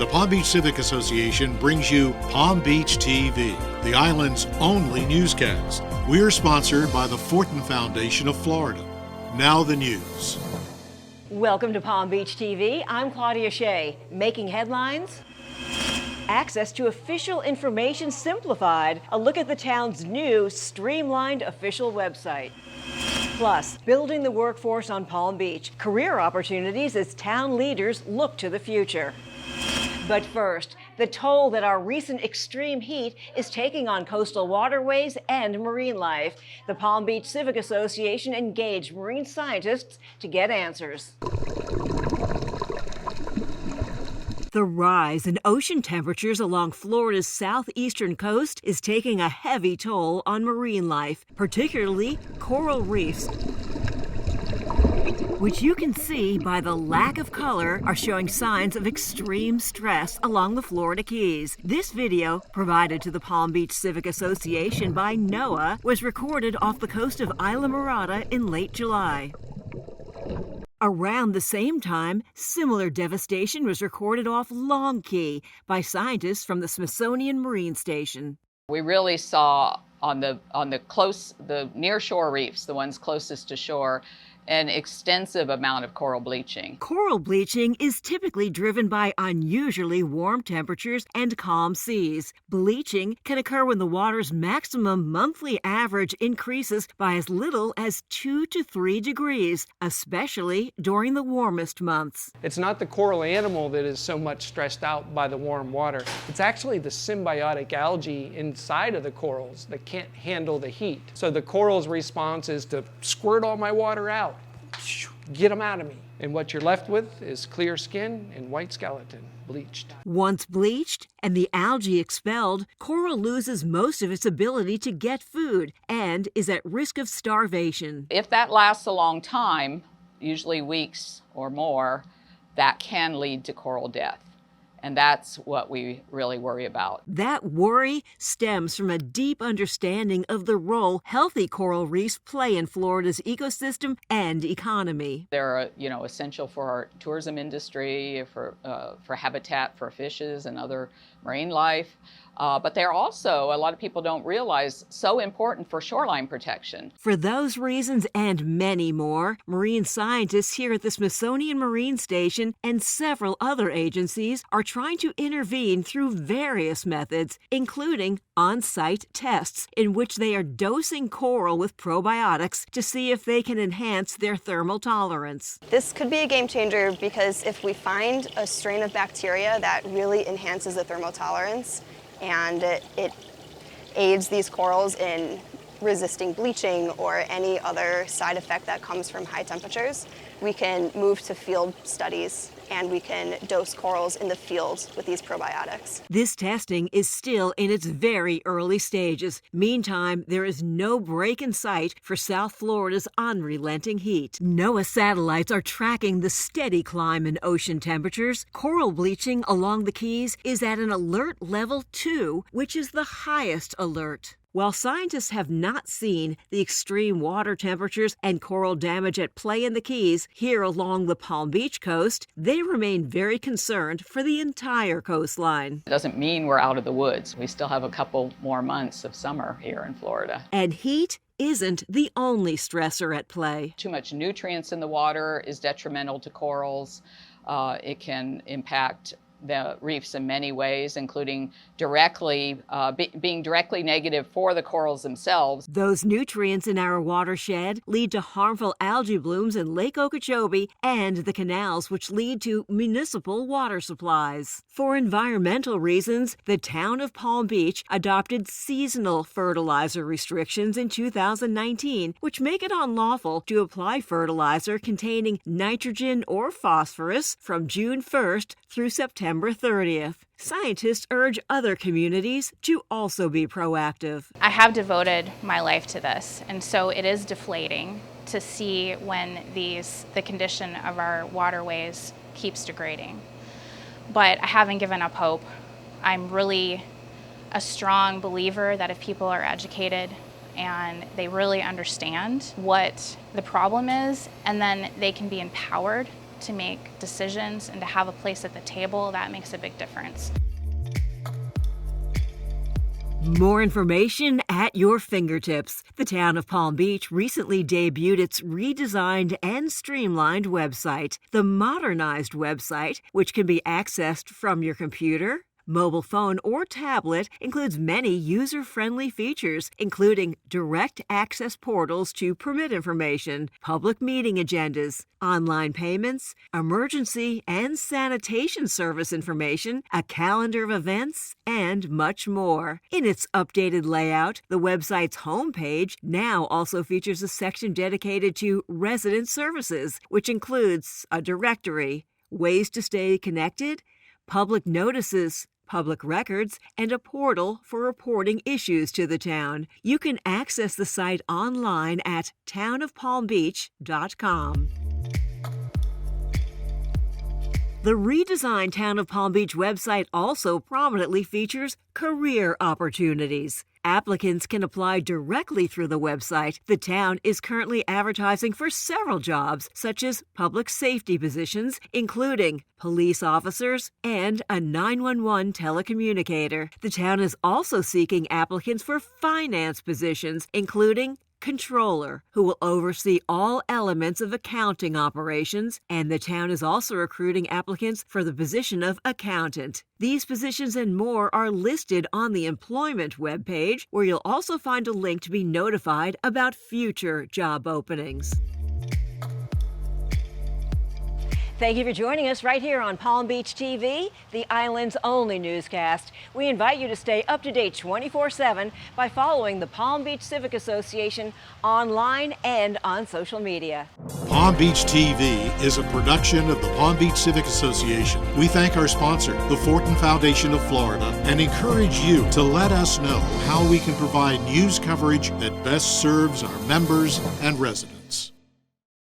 The Palm Beach Civic Association brings you Palm Beach TV, the island's only newscast. We're sponsored by the Fortin Foundation of Florida. Now the news. Welcome to Palm Beach TV. I'm Claudia Shea. Making headlines? Access to official information simplified. A look at the town's new streamlined official website. Plus, building the workforce on Palm Beach. Career opportunities as town leaders look to the future. But first, the toll that our recent extreme heat is taking on coastal waterways and marine life. The Palm Beach Civic Association engaged marine scientists to get answers. The rise in ocean temperatures along Florida's southeastern coast is taking a heavy toll on marine life, particularly coral reefs, which you can see by the lack of color, are showing signs of extreme stress along the Florida Keys. This video, provided to the Palm Beach Civic Association by NOAA, was recorded off the coast of Islamorada in late July. Around the same time, similar devastation was recorded off Long Key by scientists from the Smithsonian Marine Station. We really saw on the nearshore reefs, the ones closest to shore, an extensive amount of coral bleaching. Coral bleaching is typically driven by unusually warm temperatures and calm seas. Bleaching can occur when the water's maximum monthly average increases by as little as 2 to 3 degrees, especially during the warmest months. It's not the coral animal that is so much stressed out by the warm water. It's actually the symbiotic algae inside of the corals that can't handle the heat. So the coral's response is to squirt all my water out. Get them out of me. And what you're left with is clear skin and white skeleton, bleached. Once bleached and the algae expelled, coral loses most of its ability to get food and is at risk of starvation. If that lasts a long time, usually weeks or more, that can lead to coral death. And that's what we really worry about. That worry stems from a deep understanding of the role healthy coral reefs play in Florida's ecosystem and economy. They're, essential for our tourism industry, for habitat for fishes and other marine life. But they're also, a lot of people don't realize, so important for shoreline protection. For those reasons and many more, marine scientists here at the Smithsonian Marine Station and several other agencies are trying to intervene through various methods, including on-site tests in which they are dosing coral with probiotics to see if they can enhance their thermal tolerance. This could be a game changer because if we find a strain of bacteria that really enhances the thermal tolerance, and it aids these corals in resisting bleaching or any other side effect that comes from high temperatures, we can move to field studies and we can dose corals in the field with these probiotics. This testing is still in its very early stages. Meantime, there is no break in sight for South Florida's unrelenting heat. NOAA satellites are tracking the steady climb in ocean temperatures. Coral bleaching along the Keys is at an alert level 2, which is the highest alert. While scientists have not seen the extreme water temperatures and coral damage at play in the Keys here along the Palm Beach coast, they remain very concerned for the entire coastline. It doesn't mean we're out of the woods. We still have a couple more months of summer here in Florida. And heat isn't the only stressor at play. Too much nutrients in the water is detrimental to corals. It can impact the reefs in many ways, including being directly negative for the corals themselves. Those nutrients in our watershed lead to harmful algae blooms in Lake Okeechobee and the canals, which lead to municipal water supplies. For environmental reasons, the town of Palm Beach adopted seasonal fertilizer restrictions in 2019, which make it unlawful to apply fertilizer containing nitrogen or phosphorus from June 1st through September 30th. Scientists urge other communities to also be proactive. I have devoted my life to this, and so it is deflating to see when the condition of our waterways keeps degrading. But I haven't given up hope. I'm really a strong believer that if people are educated and they really understand what the problem is, and then they can be empowered to make decisions and to have a place at the table, that makes a big difference. More information at your fingertips. The town of Palm Beach recently debuted its redesigned and streamlined website. The modernized website, which can be accessed from your computer, mobile phone, or tablet, includes many user-friendly features, including direct access portals to permit information, public meeting agendas, online payments, emergency and sanitation service information, a calendar of events, and much more. In its updated layout, the website's homepage now also features a section dedicated to resident services, which includes a directory, ways to stay connected, public notices, public records, and a portal for reporting issues to the town. You can access the site online at townofpalmbeach.com. The redesigned Town of Palm Beach website also prominently features career opportunities. Applicants can apply directly through the website. The town is currently advertising for several jobs, such as public safety positions, including police officers and a 911 telecommunicator. The town is also seeking applicants for finance positions, including controller, who will oversee all elements of accounting operations, and the town is also recruiting applicants for the position of accountant. These positions and more are listed on the employment webpage, where you'll also find a link to be notified about future job openings. Thank you for joining us right here on Palm Beach TV, the island's only newscast. We invite you to stay up to date 24/7 by following the Palm Beach Civic Association online and on social media. Palm Beach TV is a production of the Palm Beach Civic Association. We thank our sponsor, the Fortin Foundation of Florida, and encourage you to let us know how we can provide news coverage that best serves our members and residents.